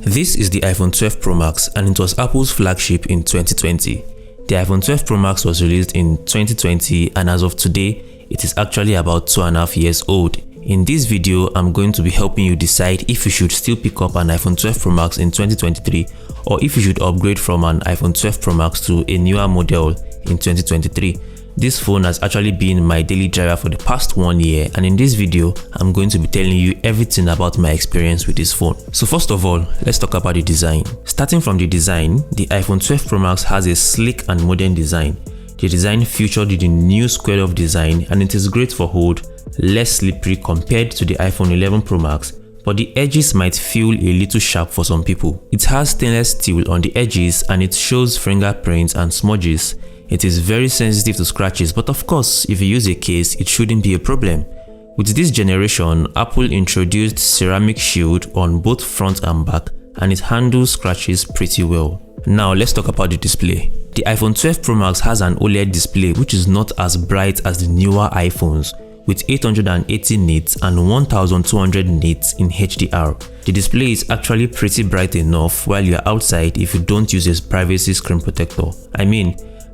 This is the iPhone 12 Pro Max and it was Apple's flagship in 2020. The iPhone 12 Pro Max was released in 2020 and as of today, it is actually about 2.5 years old. In this video, I'm going to be helping you decide if you should still pick up an iPhone 12 Pro Max in 2023 or if you should upgrade from an iPhone 12 Pro Max to a newer model in 2023. This phone has actually been my daily driver for the past 1 year, and in this video, I'm going to be telling you everything about my experience with this phone. So first of all, let's talk about the design. Starting from the design, the iPhone 12 Pro Max has a sleek and modern design. The design featured the new square off design and it is great for hold, less slippery compared to the iPhone 11 Pro Max, but the edges might feel a little sharp for some people. It has stainless steel on the edges and it shows fingerprints and smudges. It is very sensitive to scratches, but of course, if you use a case, it shouldn't be a problem. With this generation, Apple introduced ceramic shield on both front and back, and it handles scratches pretty well. Now let's talk about the display. The iPhone 12 Pro Max has an OLED display which is not as bright as the newer iPhones, with 880 nits and 1200 nits in HDR. The display is actually pretty bright enough while you're outside if you don't use a privacy screen protector.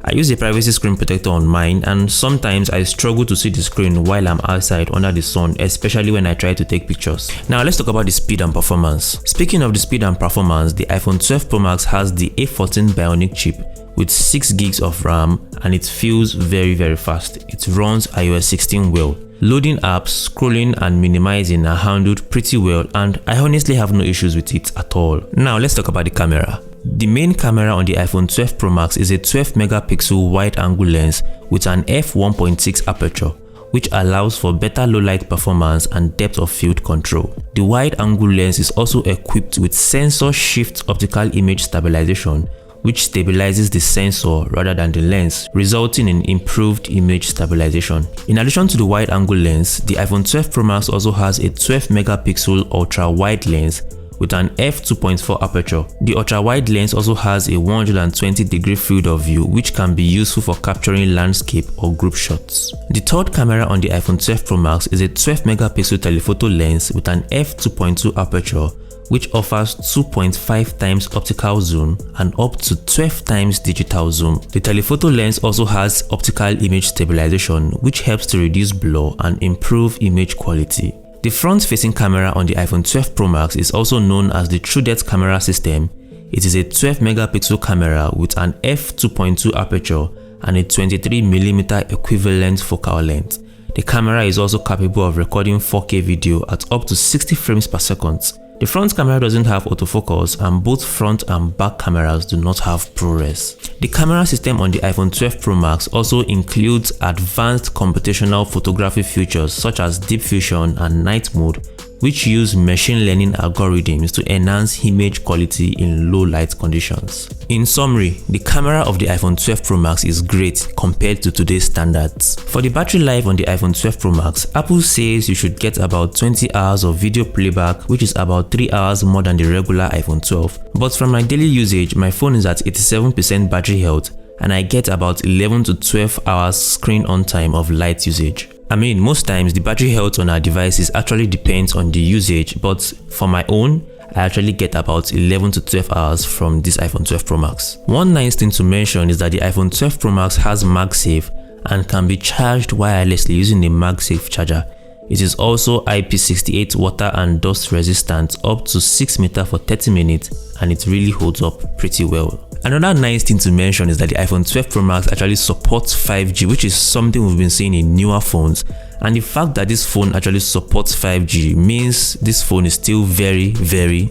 I use a privacy screen protector on mine and sometimes I struggle to see the screen while I'm outside under the sun, especially when I try to take pictures. Now let's talk about the speed and performance. Speaking of the speed and performance, the iPhone 12 Pro Max has the A14 Bionic chip with 6 gigs of RAM and it feels very fast. It runs iOS 16 well. Loading apps, scrolling and minimizing are handled pretty well and I honestly have no issues with it at all. Now let's talk about the camera. The main camera on the iPhone 12 Pro Max is a 12 megapixel wide-angle lens with an f1.6 aperture, which allows for better low-light performance and depth of field control. The wide-angle lens is also equipped with sensor shift optical image stabilization, which stabilizes the sensor rather than the lens, resulting in improved image stabilization. In addition to the wide-angle lens, the iPhone 12 Pro Max also has a 12 megapixel ultra-wide lens with an f2.4 aperture. The ultra-wide lens also has a 120-degree field of view which can be useful for capturing landscape or group shots. The third camera on the iPhone 12 Pro Max is a 12 megapixel telephoto lens with an f2.2 aperture which offers 2.5 times optical zoom and up to 12 times digital zoom. The telephoto lens also has optical image stabilization which helps to reduce blur and improve image quality. The front-facing camera on the iPhone 12 Pro Max is also known as the True Depth camera system. It is a 12 megapixel camera with an f2.2 aperture and a 23mm equivalent focal length. The camera is also capable of recording 4K video at up to 60 frames per second. The front camera doesn't have autofocus and both front and back cameras do not have ProRes. The camera system on the iPhone 12 Pro Max also includes advanced computational photography features such as deep fusion and night mode, which use machine learning algorithms to enhance image quality in low light conditions. In summary, the camera of the iPhone 12 Pro Max is great compared to today's standards. For the battery life on the iPhone 12 Pro Max, Apple says you should get about 20 hours of video playback, which is about 3 hours more than the regular iPhone 12. But from my daily usage, my phone is at 87% battery health and I get about 11 to 12 hours screen on time of light usage. Most times the battery health on our devices actually depends on the usage, but for my own, I actually get about 11 to 12 hours from this iPhone 12 Pro Max. One nice thing to mention is that the iPhone 12 Pro Max has MagSafe and can be charged wirelessly using a MagSafe charger. It is also IP68 water and dust resistant up to 6 meters for 30 minutes and it really holds up pretty well. Another nice thing to mention is that the iPhone 12 Pro Max actually supports 5G, which is something we've been seeing in newer phones. And the fact that this phone actually supports 5G means this phone is still very relevant.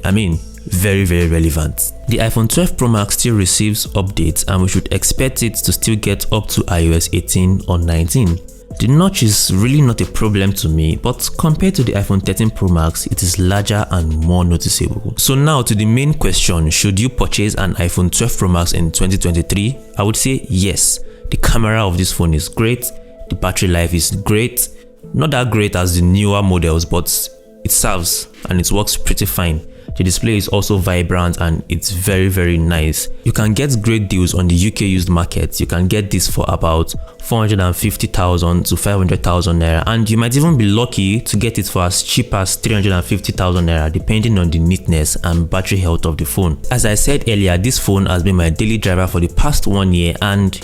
The iPhone 12 Pro Max still receives updates and we should expect it to still get up to iOS 18 or 19. The notch is really not a problem to me, but compared to the iPhone 13 Pro Max, it is larger and more noticeable. So now to the main question, should you purchase an iPhone 12 Pro Max in 2023? I would say yes. The camera of this phone is great, the battery life is great, not that great as the newer models, but it serves and it works pretty fine. The display is also vibrant and it's very nice. You can get great deals on the UK used market. You can get this for about 450,000 to 500,000 naira, and you might even be lucky to get it for as cheap as 350,000 naira depending on the neatness and battery health of the phone. As I said earlier, this phone has been my daily driver for the past 1 year and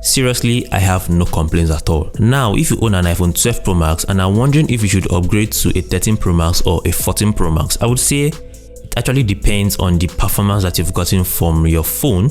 seriously, I have no complaints at all. Now, if you own an iPhone 12 Pro Max and are wondering if you should upgrade to a 13 Pro Max or a 14 Pro Max, I would say it actually depends on the performance that you've gotten from your phone.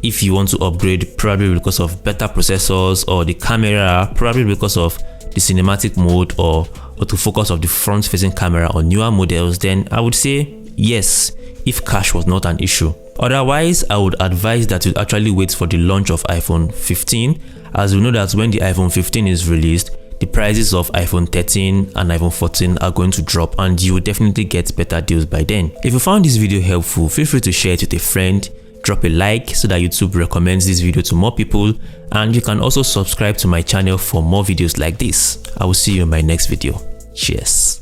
If you want to upgrade, probably because of better processors, or the camera, probably because of the cinematic mode, or to focus of the front-facing camera on newer models, then I would say yes, if cash was not an issue. Otherwise, I would advise that you actually wait for the launch of iPhone 15, as we know that when the iPhone 15 is released, the prices of iPhone 13 and iPhone 14 are going to drop, and you will definitely get better deals by then. If you found this video helpful, feel free to share it with a friend, drop a like so that YouTube recommends this video to more people, and you can also subscribe to my channel for more videos like this. I will see you in my next video. Cheers.